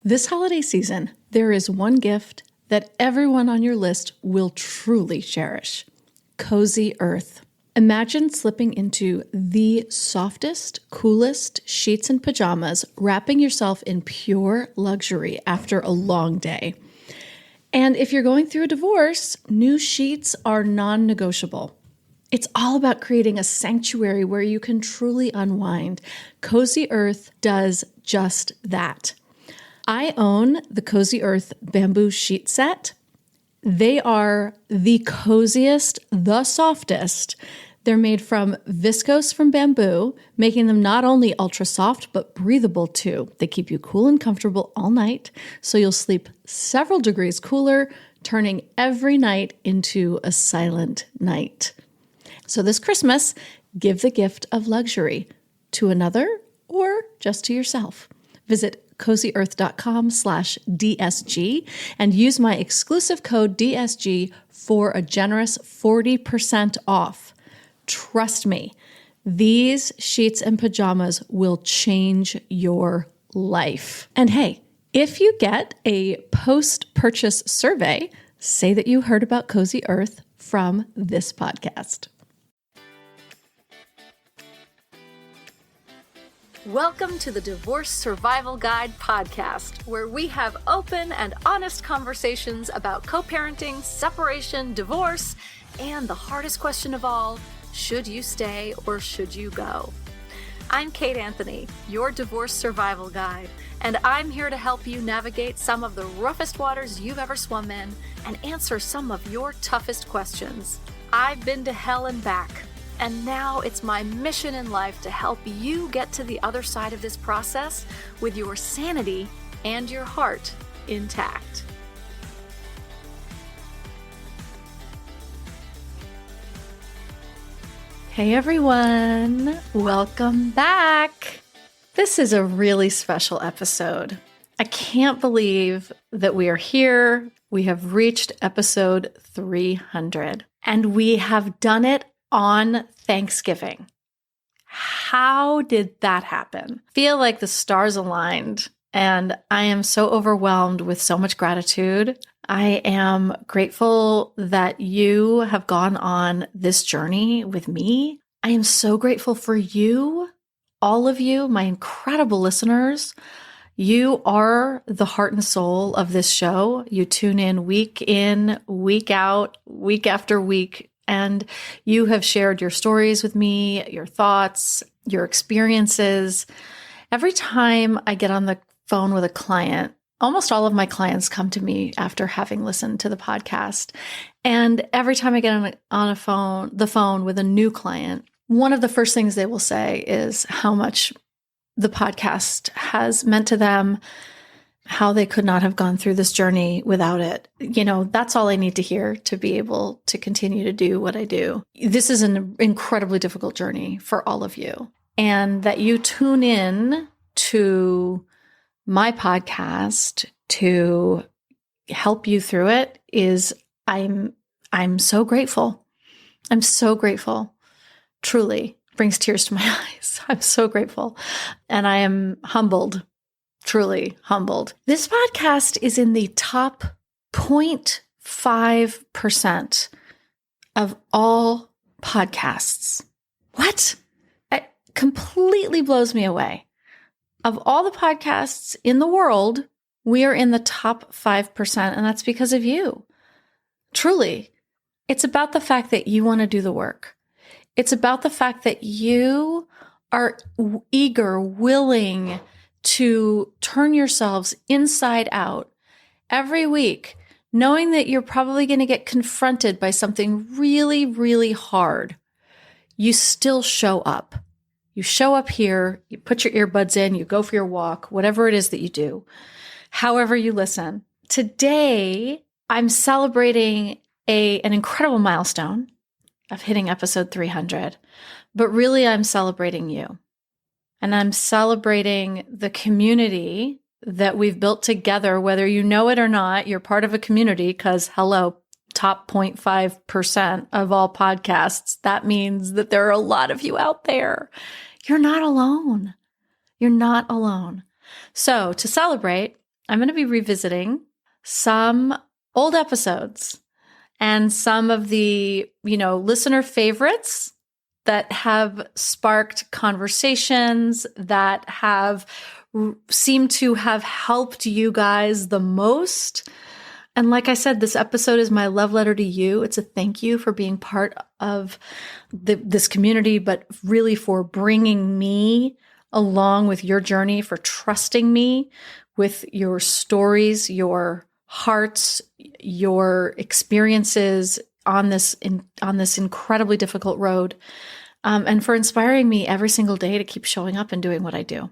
This holiday season, there is one gift that everyone on your list will truly cherish: Cozy Earth. Imagine slipping into the softest, coolest sheets and pajamas, wrapping yourself in pure luxury after a long day. And if you're going through a divorce, new sheets are non-negotiable. It's all about creating a sanctuary where you can truly unwind. Cozy Earth does just that. I own the Cozy Earth bamboo sheet set. They are the coziest, the softest. They're made from viscose from bamboo, making them not only ultra soft, but breathable too. They keep you cool and comfortable all night, so you'll sleep several degrees cooler, turning every night into a silent night. So this Christmas, give the gift of luxury to another or just to yourself. Visit cozyearth.com/DSG and use my exclusive code DSG for a generous 40% off. Trust me, these sheets and pajamas will change your life. And hey, if you get a post-purchase survey, say that you heard about Cozy Earth from this podcast. Welcome to the Divorce Survival Guide podcast, where we have open and honest conversations about co-parenting, separation, divorce, and the hardest question of all, should you stay or should you go? I'm Kate Anthony, your divorce survival guide, and I'm here to help you navigate some of the roughest waters you've ever swum in and answer some of your toughest questions. I've been to hell and back, and now it's my mission in life to help you get to the other side of this process with your sanity and your heart intact. Hey everyone, welcome back. This is a really special episode. I can't believe that we are here. We have reached episode 300, and we have done it on Thanksgiving. How did that happen? I feel like the stars aligned, and I am so overwhelmed with so much gratitude. I am grateful that you have gone on this journey with me. I am so grateful for you, all of you, my incredible listeners. You are the heart and soul of this show. You tune in, week out, week after week, and you have shared your stories with me, your thoughts, your experiences. Every time I get on the phone with a client, almost all of my clients come to me after having listened to the podcast. And every time I get on the phone with a new client, one of the first things they will say is how much the podcast has meant to them, how they could not have gone through this journey without it. You know, that's all I need to hear to be able to continue to do what I do. This is an incredibly difficult journey for all of you. And that you tune in to my podcast to help you through it is, I'm so grateful. I'm so grateful. Truly brings tears to my eyes. I'm so grateful. And I am humbled, truly humbled. This podcast is in the top 0.5% of all podcasts. What? It completely blows me away. Of all the podcasts in the world, we are in the top 5%, and that's because of you. Truly, it's about the fact that you want to do the work. It's about the fact that you are eager, willing to turn yourselves inside out every week, knowing that you're probably going to get confronted by something really, really hard. You still show up. You show up here, you put your earbuds in, you go for your walk, whatever it is that you do, however you listen. Today, I'm celebrating an incredible milestone of hitting episode 300, but really I'm celebrating you. And I'm celebrating the community that we've built together, whether you know it or not. You're part of a community because, hello, top 0.5% of all podcasts. That means that there are a lot of you out there. You're not alone. You're not alone. So to celebrate, I'm going to be revisiting some old episodes and some of the, listener favorites that have sparked conversations that have seemed to have helped you guys the most. And like I said, this episode is my love letter to you. It's a thank you for being part of this community, but really for bringing me along with your journey, for trusting me with your stories, your hearts, your experiences on this incredibly difficult road, and for inspiring me every single day to keep showing up and doing what I do.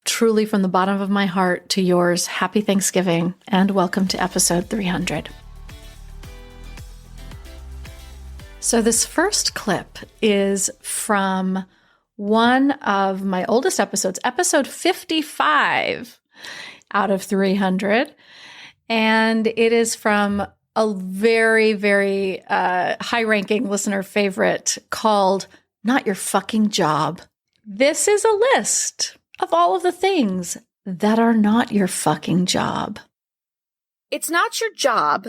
Truly, from the bottom of my heart to yours, happy Thanksgiving and welcome to episode 300. So this first clip is from one of my oldest episodes, episode 55 out of 300. And it is from a very, very high-ranking listener favorite called Not Your Fucking Job. This is a list of all of the things that are not your fucking job. It's not your job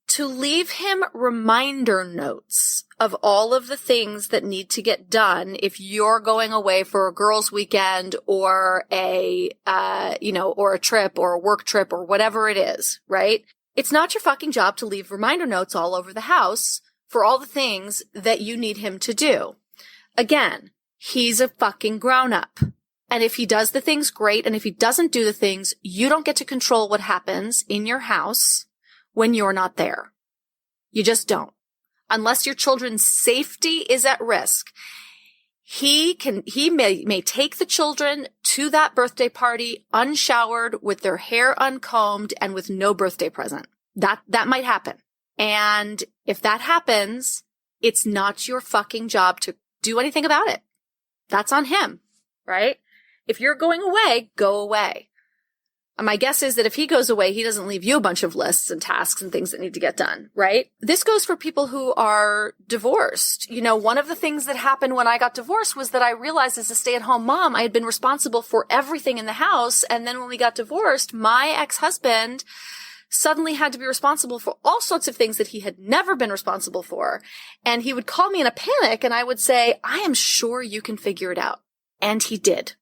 to leave him reminder notes of all of the things that need to get done if you're going away for a girls' weekend or or a trip or a work trip or whatever it is, right? It's not your fucking job to leave reminder notes all over the house for all the things that you need him to do. Again, he's a fucking grown-up. And if he does the things, great. And if he doesn't do the things, you don't get to control what happens in your house when you're not there. You just don't. Unless your children's safety is at risk. He may take the children to that birthday party unshowered, with their hair uncombed, and with no birthday present. That might happen. And if that happens, it's not your fucking job to do anything about it. That's on him, right? If you're going away, go away. And my guess is that if he goes away, he doesn't leave you a bunch of lists and tasks and things that need to get done, right? This goes for people who are divorced. One of the things that happened when I got divorced was that I realized as a stay-at-home mom, I had been responsible for everything in the house. And then when we got divorced, my ex-husband suddenly had to be responsible for all sorts of things that he had never been responsible for. And he would call me in a panic and I would say, I am sure you can figure it out. And he did.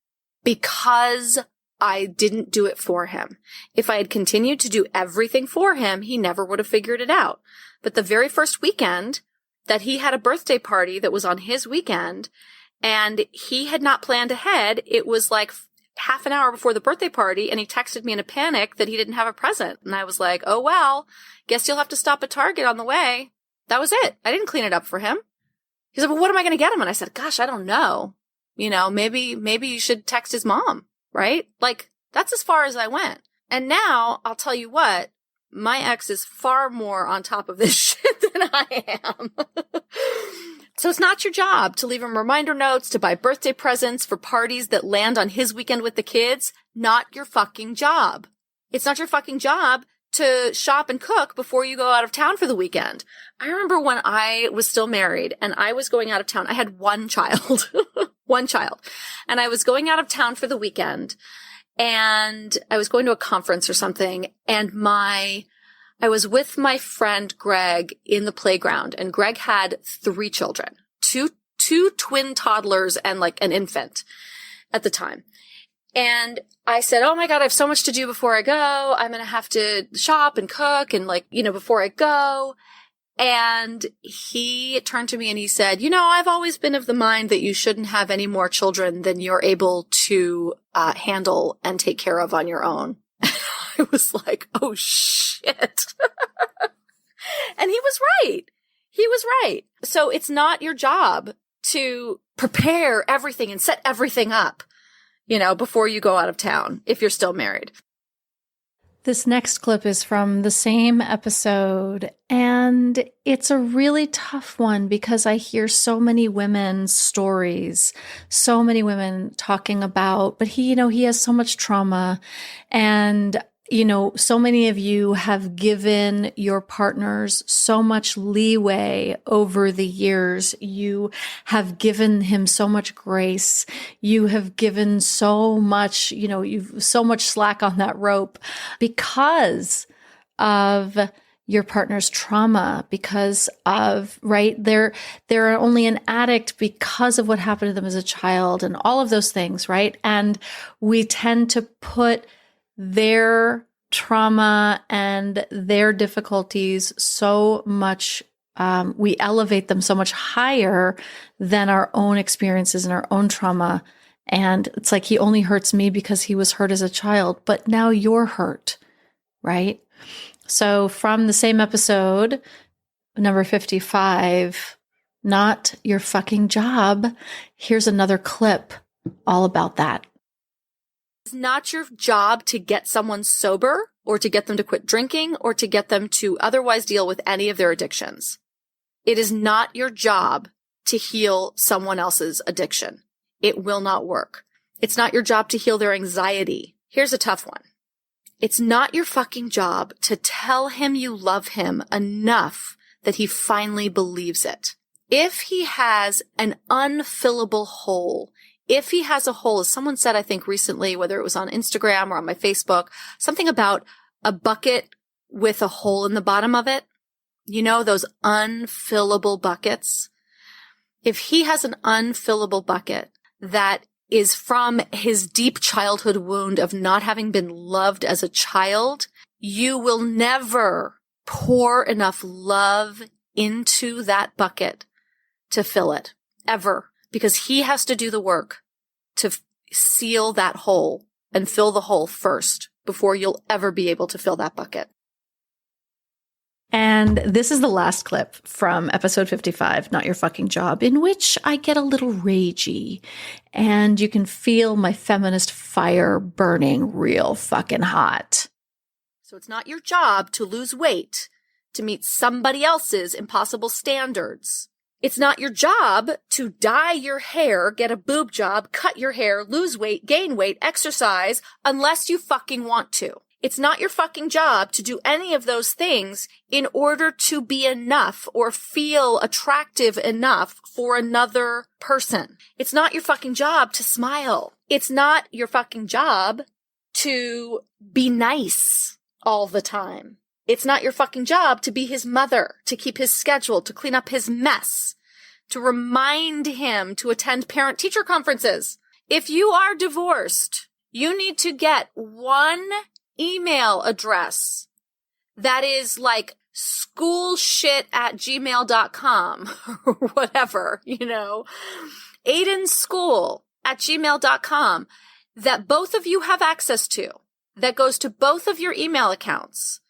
Because I didn't do it for him. If I had continued to do everything for him, he never would have figured it out. But the very first weekend that he had a birthday party that was on his weekend, and he had not planned ahead, it was like half an hour before the birthday party, and he texted me in a panic that he didn't have a present. And I was like, oh, well, guess you'll have to stop at Target on the way. That was it. I didn't clean it up for him. He said, well, what am I going to get him? And I said, gosh, I don't know. Maybe you should text his mom, right? Like, that's as far as I went. And now, I'll tell you what, my ex is far more on top of this shit than I am. So it's not your job to leave him reminder notes, to buy birthday presents for parties that land on his weekend with the kids. Not your fucking job. It's not your fucking job to shop and cook before you go out of town for the weekend. I remember when I was still married and I was going out of town. I had one child. One child. And I was going out of town for the weekend, and I was going to a conference or something, and I was with my friend Greg in the playground, and Greg had 3 children, two twin toddlers and like an infant at the time. And I said, oh my God, I have so much to do before I go. I'm going to have to shop and cook and before I go. And he turned to me and he said, I've always been of the mind that you shouldn't have any more children than you're able to handle and take care of on your own. I was like, oh shit. And he was right. He was right. So it's not your job to prepare everything and set everything up, before you go out of town, if you're still married. This next clip is from the same episode, and it's a really tough one because I hear so many women's stories, so many women talking about, but he has so much trauma, and so many of you have given your partners so much leeway over the years. You have given him so much grace. You have given so much, you've so much slack on that rope because of your partner's trauma, because of, right? They're only an addict because of what happened to them as a child and all of those things, right? And we tend to put their trauma and their difficulties so much, we elevate them so much higher than our own experiences and our own trauma. And it's like, he only hurts me because he was hurt as a child, but now you're hurt, right? So from the same episode, number 55, Not Your Fucking Job, here's another clip all about that. It's not your job to get someone sober or to get them to quit drinking or to get them to otherwise deal with any of their addictions. It is not your job to heal someone else's addiction. It will not work. It's not your job to heal their anxiety. Here's a tough one. It's not your fucking job to tell him you love him enough that he finally believes it. If he has an unfillable hole, if he has a hole, as someone said, I think recently, whether it was on Instagram or on my Facebook, something about a bucket with a hole in the bottom of it, those unfillable buckets. If he has an unfillable bucket that is from his deep childhood wound of not having been loved as a child, you will never pour enough love into that bucket to fill it, ever. Because he has to do the work to seal that hole and fill the hole first before you'll ever be able to fill that bucket. And this is the last clip from episode 55, Not Your Fucking Job, in which I get a little ragey and you can feel my feminist fire burning real fucking hot. So it's not your job to lose weight to meet somebody else's impossible standards. It's not your job to dye your hair, get a boob job, cut your hair, lose weight, gain weight, exercise, unless you fucking want to. It's not your fucking job to do any of those things in order to be enough or feel attractive enough for another person. It's not your fucking job to smile. It's not your fucking job to be nice all the time. It's not your fucking job to be his mother, to keep his schedule, to clean up his mess, to remind him to attend parent-teacher conferences. If you are divorced, you need to get one email address that is like schoolshit@gmail.com or whatever, aidenschool@gmail.com that both of you have access to, that goes to both of your email accounts,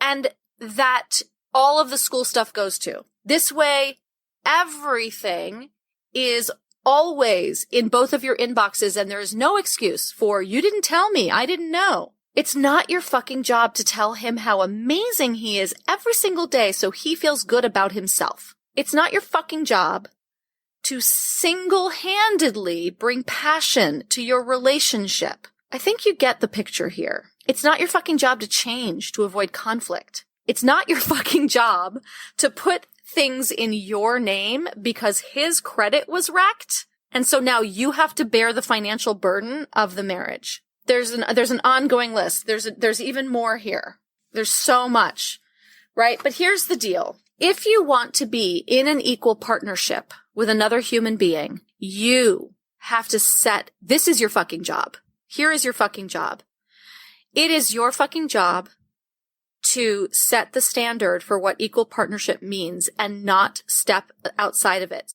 and that all of the school stuff goes to. This way, everything is always in both of your inboxes, and there is no excuse for, you didn't tell me, I didn't know. It's not your fucking job to tell him how amazing he is every single day so he feels good about himself. It's not your fucking job to single-handedly bring passion to your relationship. I think you get the picture here. It's not your fucking job to change to avoid conflict. It's not your fucking job to put things in your name because his credit was wrecked, and so now you have to bear the financial burden of the marriage. There's an ongoing list. There's even more here. There's so much, right? But here's the deal. If you want to be in an equal partnership with another human being, you have to this is your fucking job. Here is your fucking job. It is your fucking job to set the standard for what equal partnership means and not step outside of it.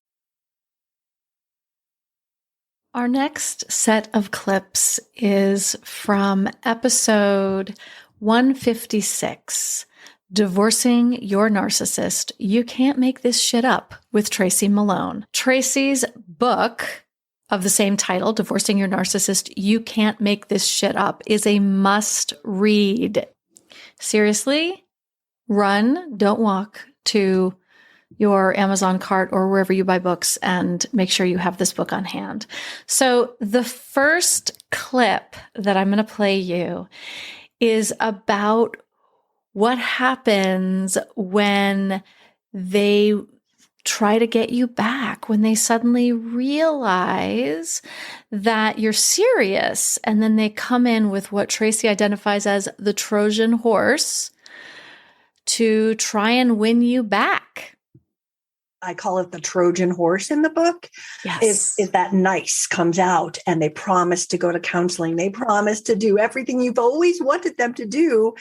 Our next set of clips is from episode 156, Divorcing Your Narcissist. You Can't Make This Shit Up, with Tracy Malone. Tracy's book of the same title, Divorcing Your Narcissist, You Can't Make This Shit Up, is a must read. Seriously, run, don't walk to your Amazon cart or wherever you buy books and make sure you have this book on hand. So the first clip that I'm going to play you is about what happens when they try to get you back, when they suddenly realize that you're serious. And then they come in with what Tracy identifies as the Trojan horse to try and win you back. I call it the Trojan horse in the book. Yes. Is that nice comes out and they promise to go to counseling. They promise to do everything you've always wanted them to do.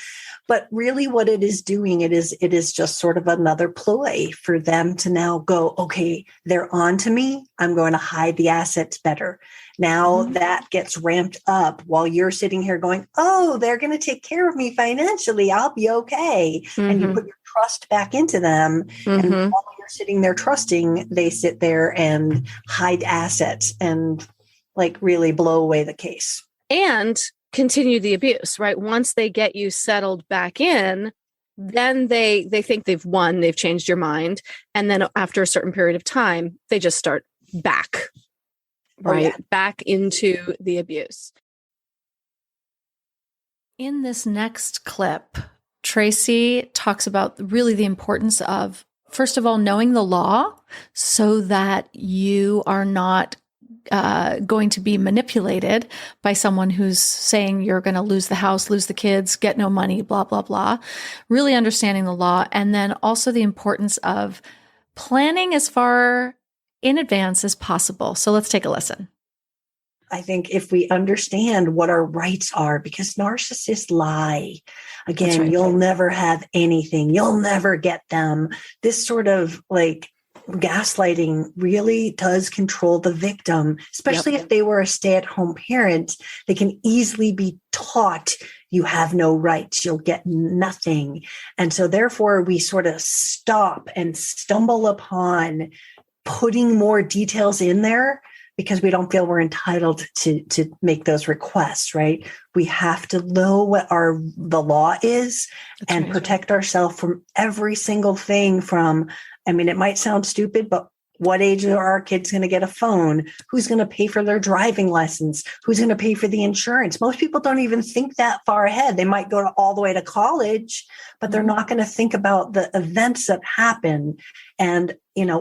But really what it is doing, it is just sort of another ploy for them to now go, okay, they're on to me. I'm going to hide the assets better. Now that gets ramped up while you're sitting here going, oh, they're going to take care of me financially. I'll be okay. And you put your trust back into them. And while you're sitting there trusting, they sit there and hide assets and like really blow away the case. And continue the abuse, right? Once they get you settled back in, then they think they've won, they've changed your mind. And then after a certain period of time, they just start back. Right? Oh, yeah. Back into the abuse. In this next clip, Tracy talks about really the importance of, first of all, knowing the law so that you are not going to be manipulated by someone who's saying you're going to lose the house, lose the kids, get no money, blah, blah, blah. Really understanding the law. And then also the importance of planning as far in advance as possible. So let's take a listen. I think if we understand what our rights are, because narcissists lie. Again, right. You'll never have anything. You'll never get them. This sort of like gaslighting really does control the victim, especially if they were a stay-at-home parent. They can easily be taught you have no rights, you'll get nothing. And so therefore we sort of stop and stumble upon putting more details in there because we don't feel we're entitled to make those requests, right? We have to know what the law is and protect ourselves from every single thing from, I mean, it might sound stupid, but what age are our kids going to get a phone? Who's going to pay for their driving lessons? Who's going to pay for the insurance? Most people don't even think that far ahead. They might go all the way to college, but they're not going to think about the events that happen. And,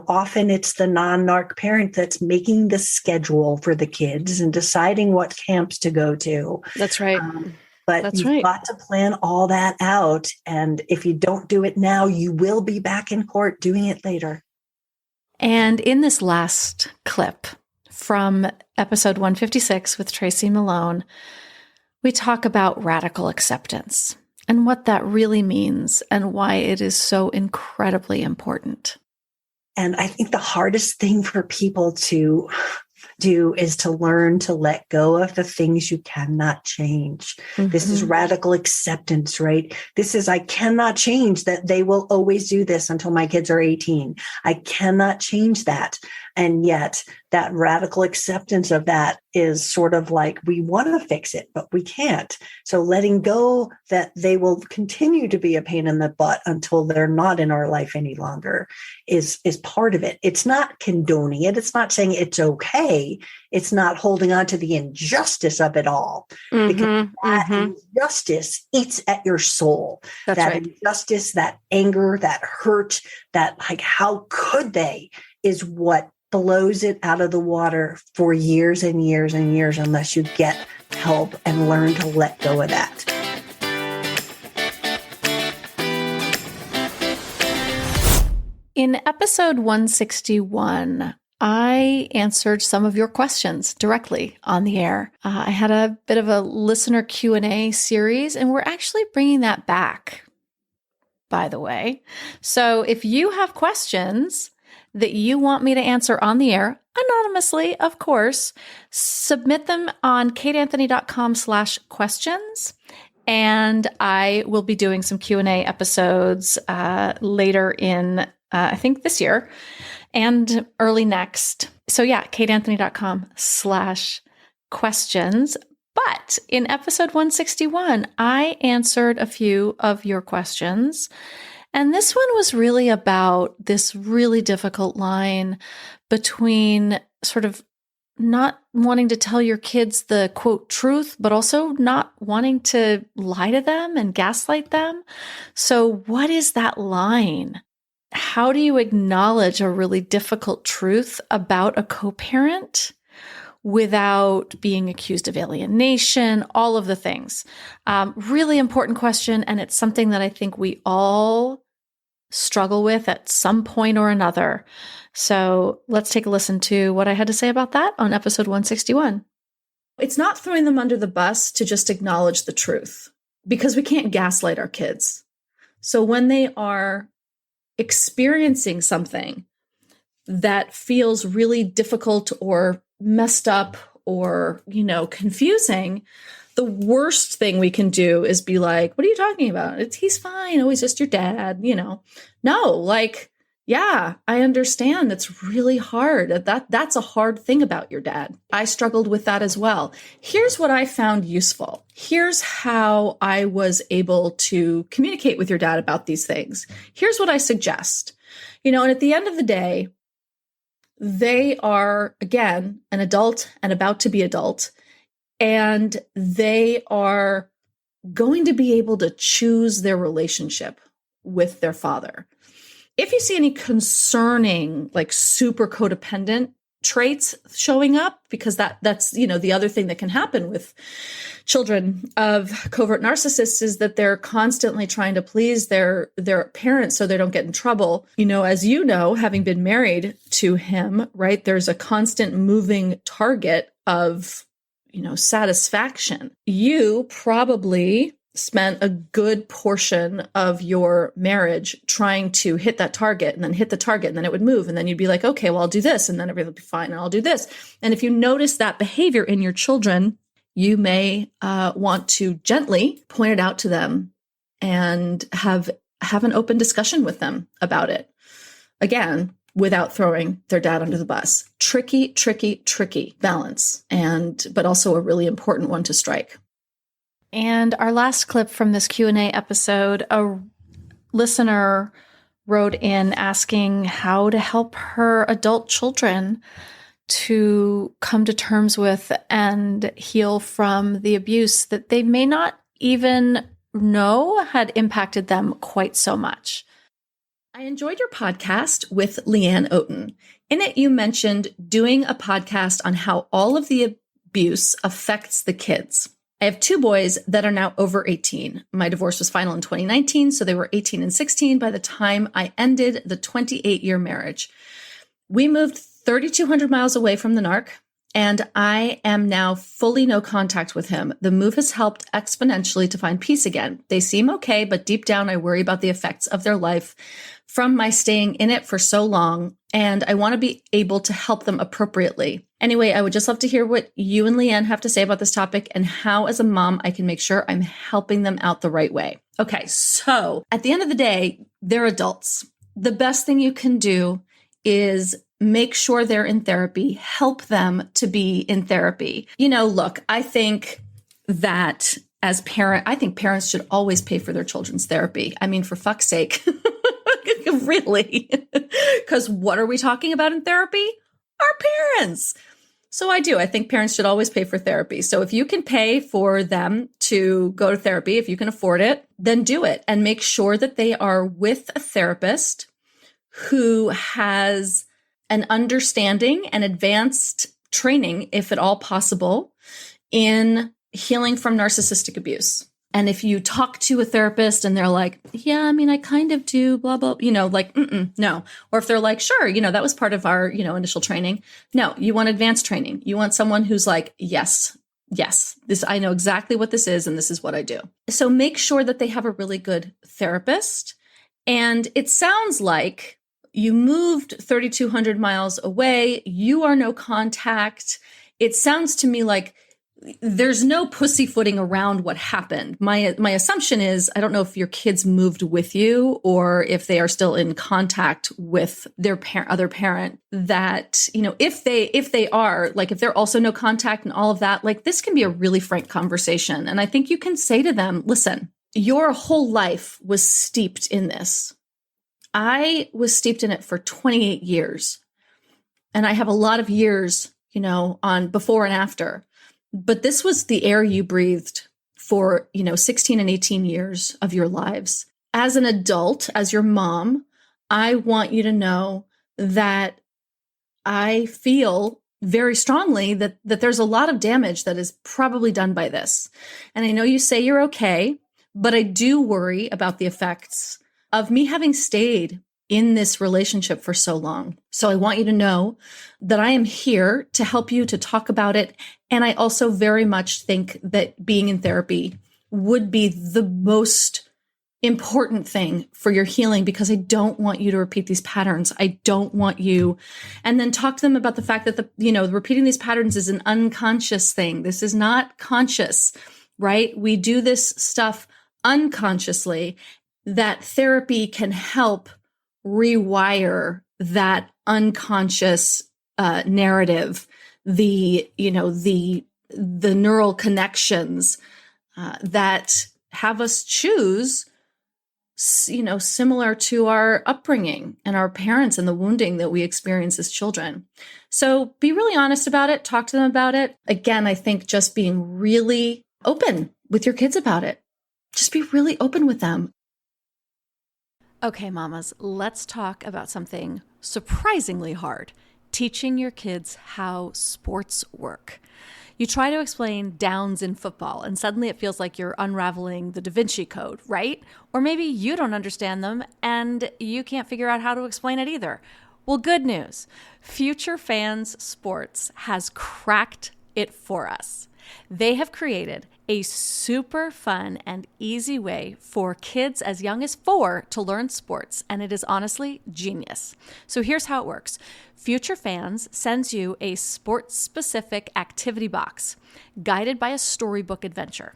often it's the non-narc parent that's making the schedule for the kids and deciding what camps to go to. That's right. But you've got to plan all that out. And if you don't do it now, you will be back in court doing it later. And in this last clip from episode 156 with Tracy Malone, we talk about radical acceptance and what that really means and why it is so incredibly important. And I think the hardest thing for people to do is to learn to let go of the things you cannot change. This is radical acceptance, right? This is, I cannot change that they will always do this until my kids are 18. I cannot change that. And yet that radical acceptance of that is sort of like, we want to fix it, but we can't. So letting go that they will continue to be a pain in the butt until they're not in our life any longer is part of it. It's not condoning it. It's not saying it's okay. It's not holding on to the injustice of it all, because that injustice eats at your soul. That's that right. Injustice, that anger, that hurt, that like, how could they, is what blows it out of the water for years and years and years unless you get help and learn to let go of that. In episode 161, I answered some of your questions directly on the air. I had a bit of a listener Q&A series, and we're actually bringing that back, by the way. So if you have questions that you want me to answer on the air, anonymously, of course, submit them on kateanthony.com/questions. And I will be doing some Q&A episodes later in, I think this year and early next. So yeah, kateanthony.com/questions. But in episode 161, I answered a few of your questions. And this one was really about this really difficult line between sort of not wanting to tell your kids the quote truth, but also not wanting to lie to them and gaslight them. So what is that line? How do you acknowledge a really difficult truth about a co-parent without being accused of alienation, all of the things? Really important question. And it's something that I think we all struggle with at some point or another. So let's take a listen to what I had to say about that on episode 161. It's not throwing them under the bus to just acknowledge the truth, because we can't gaslight our kids. So when they are experiencing something that feels really difficult or messed up or, confusing, the worst thing we can do is be like, what are you talking about? He's fine. Oh, he's just your dad, No, yeah, I understand. It's really hard. That's a hard thing about your dad. I struggled with that as well. Here's what I found useful. Here's how I was able to communicate with your dad about these things. Here's what I suggest. And at the end of the day, they are, again, an adult and about to be adult. And they are going to be able to choose their relationship with their father. If you see any concerning, super codependent traits showing up, because that's the other thing that can happen with children of covert narcissists is that they're constantly trying to please their parents so they don't get in trouble. As having been married to him, right, there's a constant moving target of satisfaction. You probably spent a good portion of your marriage trying to hit that target and then hit the target and then it would move. And then you'd be like, okay, well, I'll do this and then everything will be fine. And I'll do this. And if you notice that behavior in your children, you may want to gently point it out to them and have an open discussion with them about it. Again, without throwing their dad under the bus. Tricky balance, but also a really important one to strike. And our last clip from this Q&A episode, a listener wrote in asking how to help her adult children to come to terms with and heal from the abuse that they may not even know had impacted them quite so much. I enjoyed your podcast with Leanne Oten. In it, you mentioned doing a podcast on how all of the abuse affects the kids. I have two boys that are now over 18. My divorce was final in 2019, so they were 18 and 16 by the time I ended the 28-year marriage. We moved 3,200 miles away from the narc, and I am now fully no contact with him. The move has helped exponentially to find peace again. They seem okay, but deep down I worry about the effects of their life from my staying in it for so long, and I want to be able to help them appropriately. Anyway, I would just love to hear what you and Leanne have to say about this topic and how, as a mom, I can make sure I'm helping them out the right way. Okay, so at the end of the day, they're adults. The best thing you can do is make sure they're in therapy, help them to be in therapy. Look, I think that I think parents should always pay for their children's therapy. I mean, for fuck's sake. Really? Because what are we talking about in therapy? Our parents. So I think parents should always pay for therapy. So if you can pay for them to go to therapy, if you can afford it, then do it and make sure that they are with a therapist who has an understanding and advanced training, if at all possible, in healing from narcissistic abuse. And if you talk to a therapist and they're like, yeah, I mean, I kind of do, blah, blah, no. Or if they're like, sure, that was part of our, initial training. No, you want advanced training. You want someone who's like, yes, this, I know exactly what this is and this is what I do. So make sure that they have a really good therapist. And it sounds like you moved 3,200 miles away. You are no contact. It sounds to me like there's no pussyfooting around what happened. My assumption is, I don't know if your kids moved with you or if they are still in contact with their other parent, that, if they are, like, if they're also no contact and all of that, like, this can be a really frank conversation. And I think you can say to them, listen, your whole life was steeped in this. I was steeped in it for 28 years. And I have a lot of years on before and after. But this was the air you breathed for, 16 and 18 years of your lives. As an adult, as your mom, I want you to know that I feel very strongly that there's a lot of damage that is probably done by this. And I know you say you're okay, but I do worry about the effects of me having stayed in this relationship for so long. So I want you to know that I am here to help you to talk about it. And I also very much think that being in therapy would be the most important thing for your healing, because I don't want you to repeat these patterns. I don't want you. And then talk to them about the fact that repeating these patterns is an unconscious thing. This is not conscious, right? We do this stuff unconsciously. That therapy can help rewire that unconscious narrative, the neural connections that have us choose, similar to our upbringing and our parents and the wounding that we experience as children. So be really honest about it. Talk to them about it. Again, I think just being really open with your kids about it. Just be really open with them. Okay, mamas, let's talk about something surprisingly hard: teaching your kids how sports work. You try to explain downs in football, and suddenly it feels like you're unraveling the Da Vinci Code, right? Or maybe you don't understand them, and you can't figure out how to explain it either. Well, good news. Future Fans Sports has cracked it for us. They have created a super fun and easy way for kids as young as 4 to learn sports, and it is honestly genius. So here's how it works. Future Fans sends you a sports-specific activity box guided by a storybook adventure.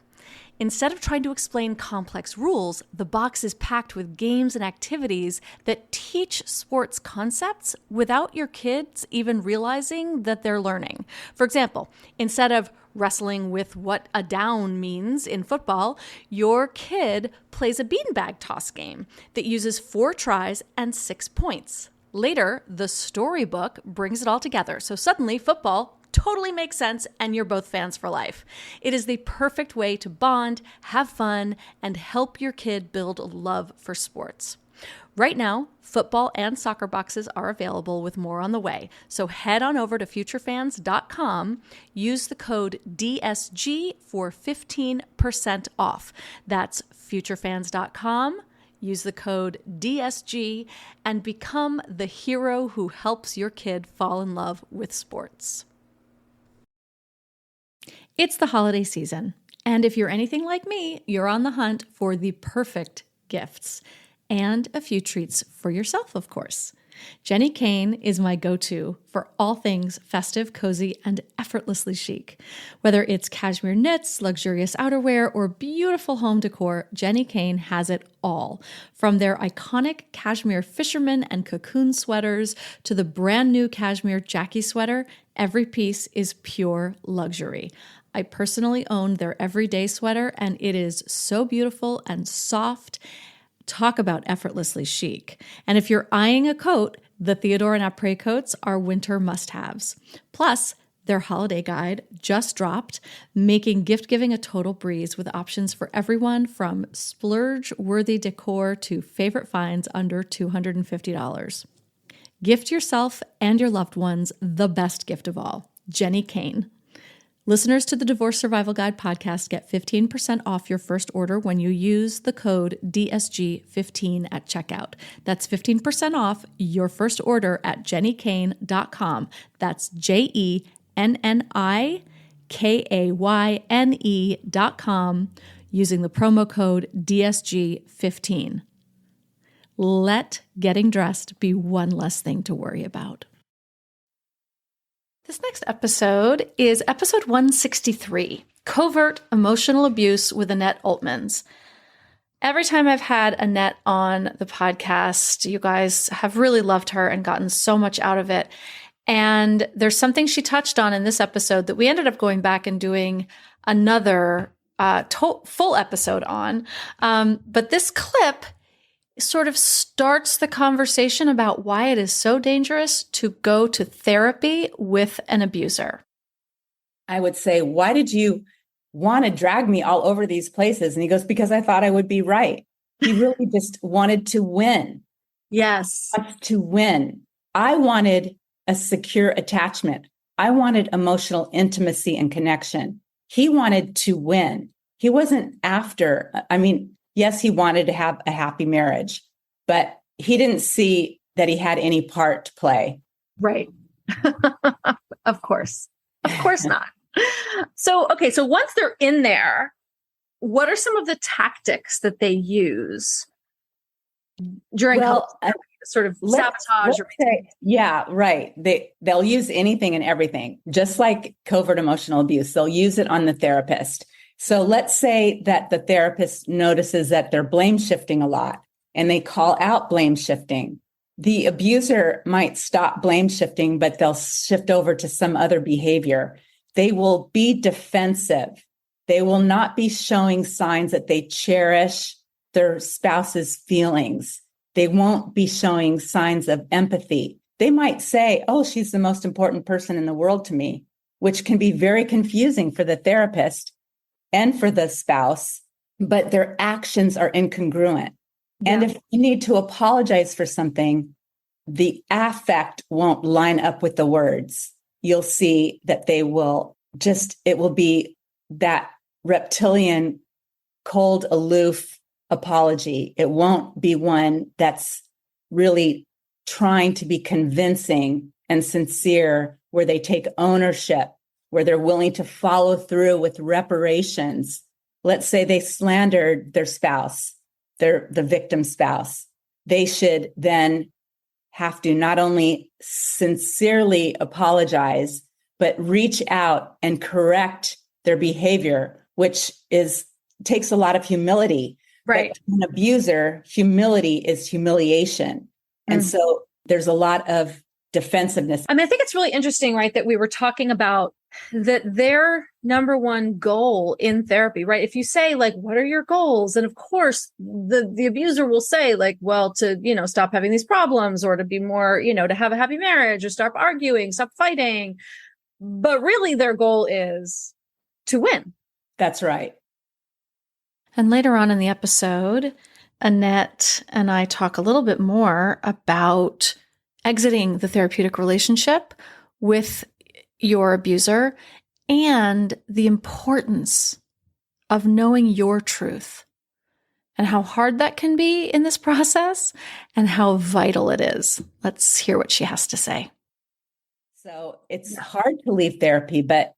Instead of trying to explain complex rules, the box is packed with games and activities that teach sports concepts without your kids even realizing that they're learning. For example, instead of wrestling with what a down means in football, your kid plays a beanbag toss game that uses 4 tries and 6 points. Later, the storybook brings it all together. So suddenly, football totally makes sense, and you're both fans for life. It is the perfect way to bond, have fun, and help your kid build a love for sports. Right now, football and soccer boxes are available, with more on the way. So head on over to futurefans.com, use the code DSG for 15% off. That's futurefans.com. Use the code DSG and become the hero who helps your kid fall in love with sports. It's the holiday season, and if you're anything like me, you're on the hunt for the perfect gifts and a few treats for yourself, of course. Jenny Kane is my go-to for all things festive, cozy, and effortlessly chic. Whether it's cashmere knits, luxurious outerwear, or beautiful home decor, Jenny Kane has it all. From their iconic cashmere fisherman and cocoon sweaters to the brand new cashmere Jackie sweater, every piece is pure luxury. I personally own their everyday sweater, and it is so beautiful and soft. Talk about effortlessly chic. And if you're eyeing a coat, the Theodore and Après coats are winter must-haves. Plus, their holiday guide just dropped, making gift-giving a total breeze with options for everyone from splurge-worthy decor to favorite finds under $250. Gift yourself and your loved ones the best gift of all, Jenny Kane. Listeners to the Divorce Survival Guide podcast get 15% off your first order when you use the code DSG15 at checkout. That's 15% off your first order at jennykane.com. That's JENNIKAYNE.com using the promo code DSG15. Let getting dressed be one less thing to worry about. This next episode is episode 163, Covert Emotional Abuse with Annette Oltmans. Every time I've had Annette on the podcast, you guys have really loved her and gotten so much out of it. And there's something she touched on in this episode that we ended up going back and doing another full episode on. But this clip sort of starts the conversation about why it is so dangerous to go to therapy with an abuser. I would say, why did you want to drag me all over these places? And he goes, because I thought I would be right. He really just wanted to win. Yes. To win. I wanted a secure attachment. I wanted emotional intimacy and connection. He wanted to win. He wasn't after, yes, he wanted to have a happy marriage, but he didn't see that he had any part to play. Right. Of course. Of course not. So once they're in there, what are some of the tactics that they use during sort of sabotage? Yeah, right. They'll use anything and everything, just like covert emotional abuse. They'll use it on the therapist. So let's say that the therapist notices that they're blame shifting a lot and they call out blame shifting. The abuser might stop blame shifting, but they'll shift over to some other behavior. They will be defensive. They will not be showing signs that they cherish their spouse's feelings. They won't be showing signs of empathy. They might say, oh, she's the most important person in the world to me, which can be very confusing for the therapist and for the spouse, but their actions are incongruent. Yeah. And if you need to apologize for something, the affect won't line up with the words. You'll see that it will be that reptilian, cold, aloof apology. It won't be one that's really trying to be convincing and sincere, where they take ownership, where they're willing to follow through with reparations. Let's say they slandered their spouse, the victim spouse. They should then have to not only sincerely apologize, but reach out and correct their behavior, which takes a lot of humility. Right. But an abuser, humility is humiliation. And so there's a lot of defensiveness. I think it's really interesting, right, that we were talking about that their number one goal in therapy, right? If you say, like, what are your goals? And of course, the abuser will say, like, well, to, stop having these problems, or to be more, to have a happy marriage, or stop arguing, stop fighting. But really their goal is to win. That's right. And later on in the episode, Annette and I talk a little bit more about exiting the therapeutic relationship with your abuser and the importance of knowing your truth and how hard that can be in this process and how vital it is. Let's hear what she has to say. So it's hard to leave therapy, but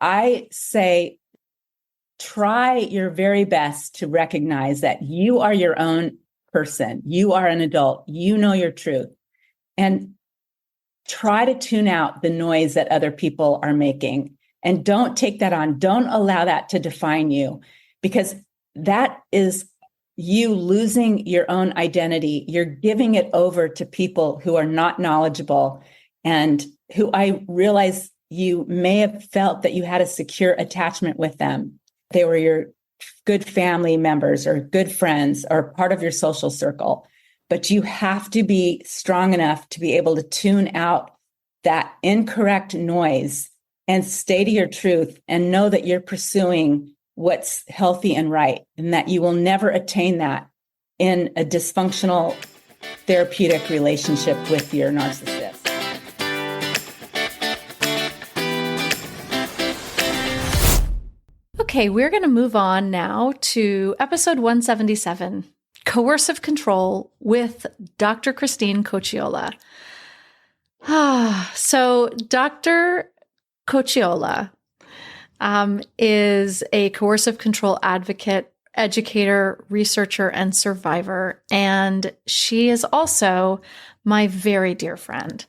I say, try your very best to recognize that you are your own person. You are an adult. You know your truth. And try to tune out the noise that other people are making. And don't take that on. Don't allow that to define you, because that is you losing your own identity. You're giving it over to people who are not knowledgeable and who I realize you may have felt that you had a secure attachment with them. They were your good family members or good friends or part of your social circle. But you have to be strong enough to be able to tune out that incorrect noise and stay to your truth and know that you're pursuing what's healthy and right, and that you will never attain that in a dysfunctional therapeutic relationship with your narcissist. Okay, we're going to move on now to episode 177, Coercive Control with Dr. Christine Cocciola. So Dr. Cocciola is a coercive control advocate, educator, researcher, and survivor. And she is also my very dear friend.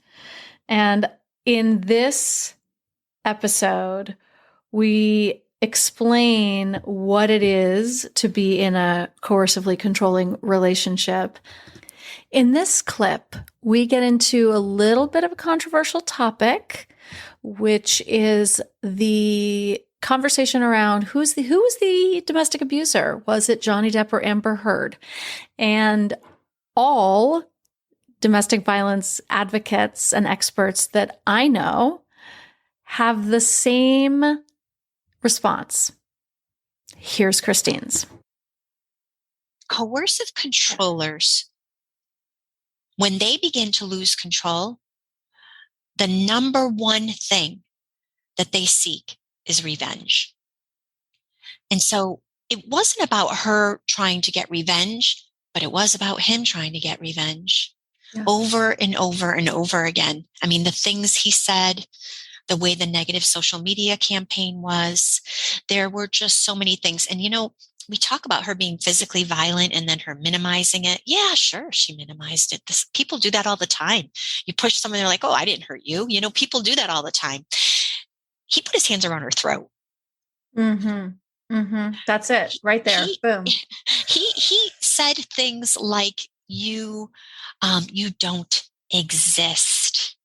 And in this episode, we explain what it is to be in a coercively controlling relationship. In this clip, we get into a little bit of a controversial topic, which is the conversation around who was the domestic abuser? Was it Johnny Depp or Amber Heard? And all domestic violence advocates and experts that I know have the same response. Here's Christine's. Coercive controllers, when they begin to lose control, the number one thing that they seek is revenge. And so it wasn't about her trying to get revenge, but it was about him trying to get revenge over and over and over again. I mean, the things he said, the way the negative social media campaign was, there were just so many things. And, we talk about her being physically violent and then her minimizing it. Yeah, sure. She minimized it. People do that all the time. You push someone, they're like, oh, I didn't hurt you. People do that all the time. He put his hands around her throat. Mm-hmm. Mm-hmm. That's it right there. Boom. He said things like, you don't exist.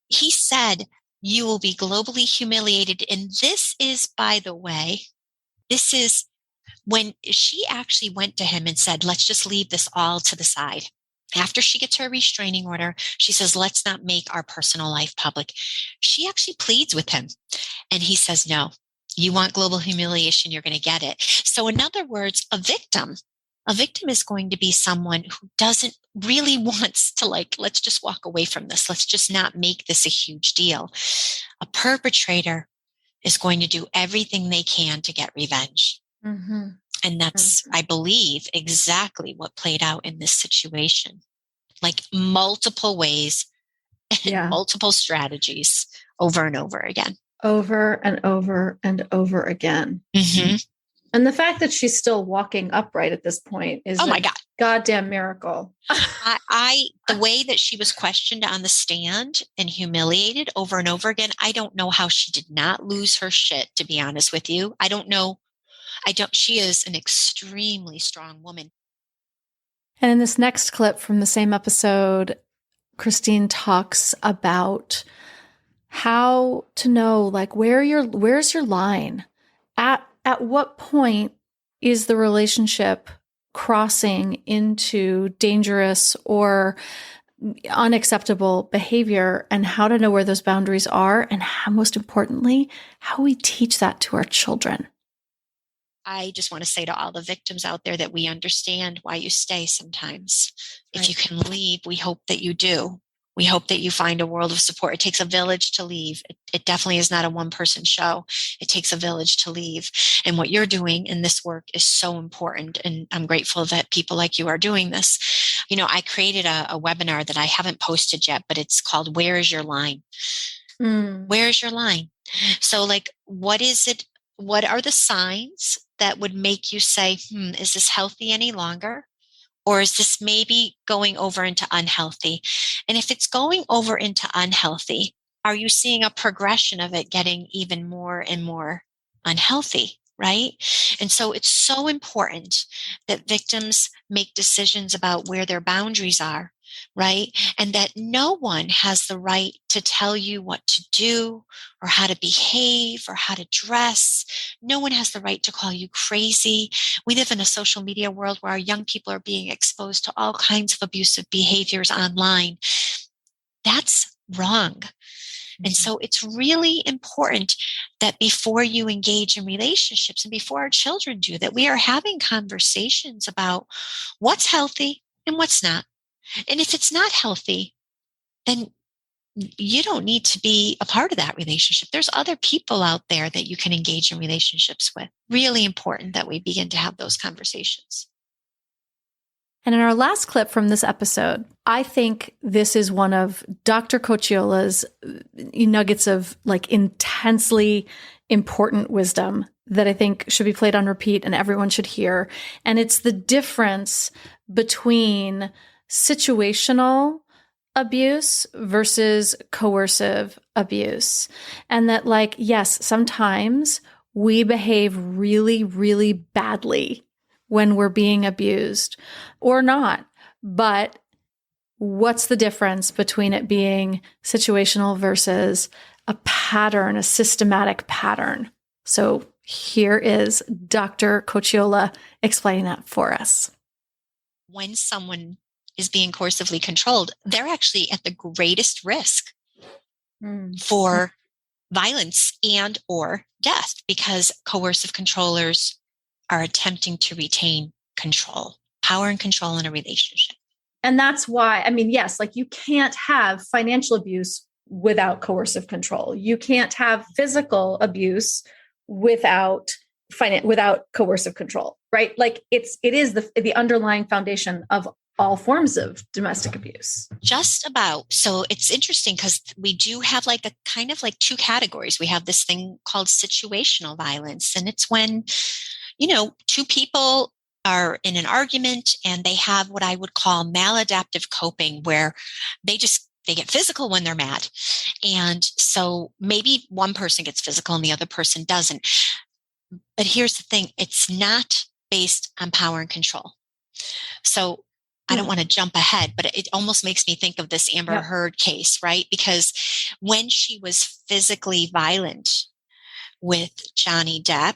He said, you will be globally humiliated. And this is, by the way, this is when she actually went to him and said, let's just leave this all to the side. After she gets her restraining order, she says, let's not make our personal life public. She actually pleads with him. And he says, no, you want global humiliation, you're going to get it. So in other words, a victim is going to be someone who doesn't really wants to let's just walk away from this. Let's just not make this a huge deal. A perpetrator is going to do everything they can to get revenge. Mm-hmm. And that's, I believe, exactly what played out in this situation. Like multiple ways and multiple strategies over and over again. Over and over and over again. Mm-hmm. And the fact that she's still walking upright at this point is oh my God, goddamn miracle. The way that she was questioned on the stand and humiliated over and over again, I don't know how she did not lose her shit, to be honest with you. I don't know. She is an extremely strong woman. And in this next clip from the same episode, Christine talks about how to know, where's your line? At what point is the relationship crossing into dangerous or unacceptable behavior, and how to know where those boundaries are, and how, most importantly, how we teach that to our children. I just want to say to all the victims out there that we understand why you stay sometimes. If you can leave, we hope that you do. We hope that you find a world of support. It takes a village to leave. It definitely is not a one-person show. It takes a village to leave. And what you're doing in this work is so important. And I'm grateful that people like you are doing this. I created a webinar that I haven't posted yet, but it's called Where is Your Line? Where is your line? So what is it? What are the signs that would make you say, is this healthy any longer? Or is this maybe going over into unhealthy? And if it's going over into unhealthy, are you seeing a progression of it getting even more and more unhealthy, right? And so it's so important that victims make decisions about where their boundaries are, right? And that no one has the right to tell you what to do or how to behave or how to dress. No one has the right to call you crazy. We live in a social media world where our young people are being exposed to all kinds of abusive behaviors online. That's wrong. And so it's really important that before you engage in relationships and before our children do, that we are having conversations about what's healthy and what's not. And if it's not healthy, then you don't need to be a part of that relationship. There's other people out there that you can engage in relationships with. Really important that we begin to have those conversations. And in our last clip from this episode, I think this is one of Dr. Cocciola's nuggets of intensely important wisdom that I think should be played on repeat and everyone should hear. And it's the difference between situational abuse versus coercive abuse. And that yes, sometimes we behave really, really badly when we're being abused or not. But what's the difference between it being situational versus a pattern, a systematic pattern? So here is Dr. Cocciola explaining that for us. When someone is being coercively controlled, they're actually at the greatest risk for violence and or death, because coercive controllers are attempting to retain control, power and control in a relationship. And that's why, I mean, yes, like you can't have financial abuse without coercive control. You can't have physical abuse without coercive control, right? Like it is the underlying foundation of all forms of domestic abuse. Just about. So it's interesting because we do have like a kind of like two categories. We have this thing called situational violence, and it's when, two people are in an argument and they have what I would call maladaptive coping, where they get physical when they're mad. And so maybe one person gets physical and the other person doesn't. But here's the thing, it's not based on power and control. So I don't want to jump ahead, but it almost makes me think of this Amber Heard case, right? Because when she was physically violent with Johnny Depp,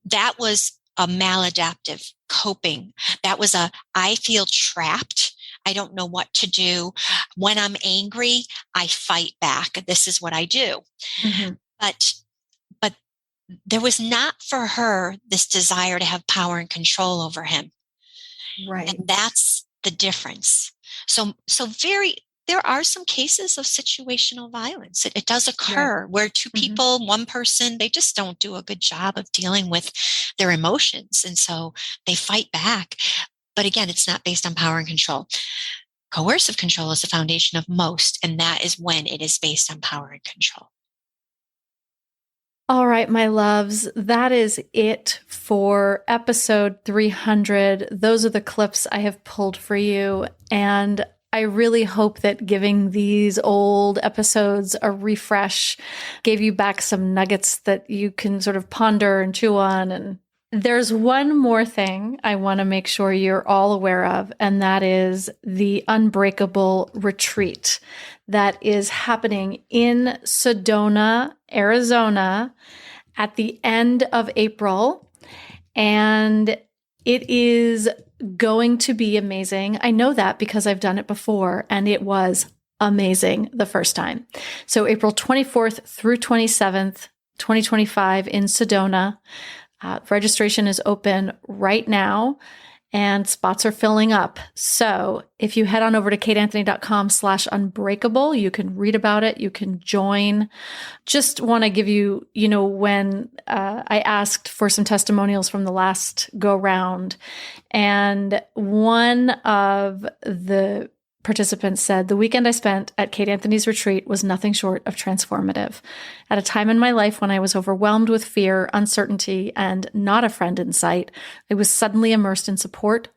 that was a maladaptive coping. That was I feel trapped. I don't know what to do. When I'm angry, I fight back. This is what I do. Mm-hmm. But there was not for her this desire to have power and control over him. Right. And that's the difference. So there are some cases of situational violence. It does occur where two people, one person, they just don't do a good job of dealing with their emotions. And so they fight back. But again, it's not based on power and control. Coercive control is the foundation of most, and that is when it is based on power and control. All right, my loves, that is it for episode 300. Those are the clips I have pulled for you. And I really hope that giving these old episodes a refresh gave you back some nuggets that you can sort of ponder and chew on. And there's one more thing I want to make sure you're all aware of, and that is the Unbreakable Retreat that is happening in Sedona, Arizona at the end of April. And it is going to be amazing. I know that because I've done it before, and it was amazing the first time. So April 24th through 27th, 2025 in Sedona. Registration is open right now and spots are filling up. So if you head on over to kateanthony.com/unbreakable, you can read about it. You can join. Just want to give you, when I asked for some testimonials from the last go round, and one of the participants said, "The weekend I spent at Kate Anthony's retreat was nothing short of transformative. At a time in my life when I was overwhelmed with fear, uncertainty, and not a friend in sight, I was suddenly immersed in support,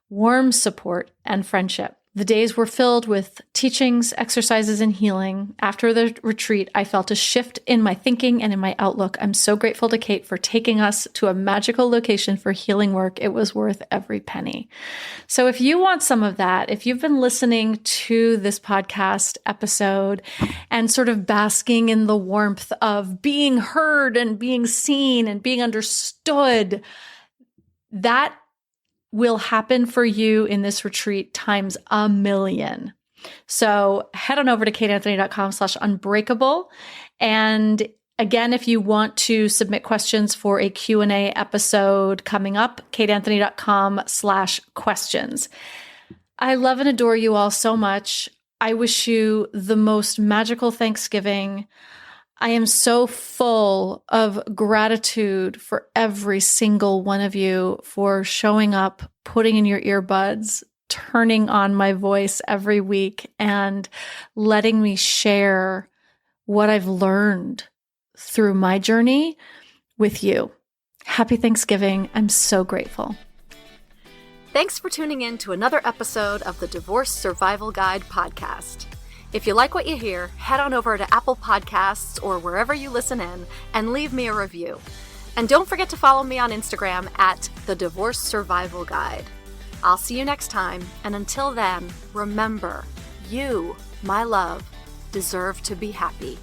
warm support, and friendship. The days were filled with teachings, exercises, and healing. After the retreat, I felt a shift in my thinking and in my outlook. I'm so grateful to Kate for taking us to a magical location for healing work. It was worth every penny." So if you want some of that, if you've been listening to this podcast episode and sort of basking in the warmth of being heard and being seen and being understood, that will happen for you in this retreat times a million. So head on over to kateanthony.com/unbreakable. And again, if you want to submit questions for a Q&A episode coming up, kateanthony.com/questions. I love and adore you all so much. I wish you the most magical Thanksgiving. I am so full of gratitude for every single one of you for showing up, putting in your earbuds, turning on my voice every week, and letting me share what I've learned through my journey with you. Happy Thanksgiving. I'm so grateful. Thanks for tuning in to another episode of the Divorce Survival Guide podcast. If you like what you hear, head on over to Apple Podcasts or wherever you listen in and leave me a review. And don't forget to follow me on Instagram at The Divorce Survival Guide. I'll see you next time, and until then, remember, you, my love, deserve to be happy.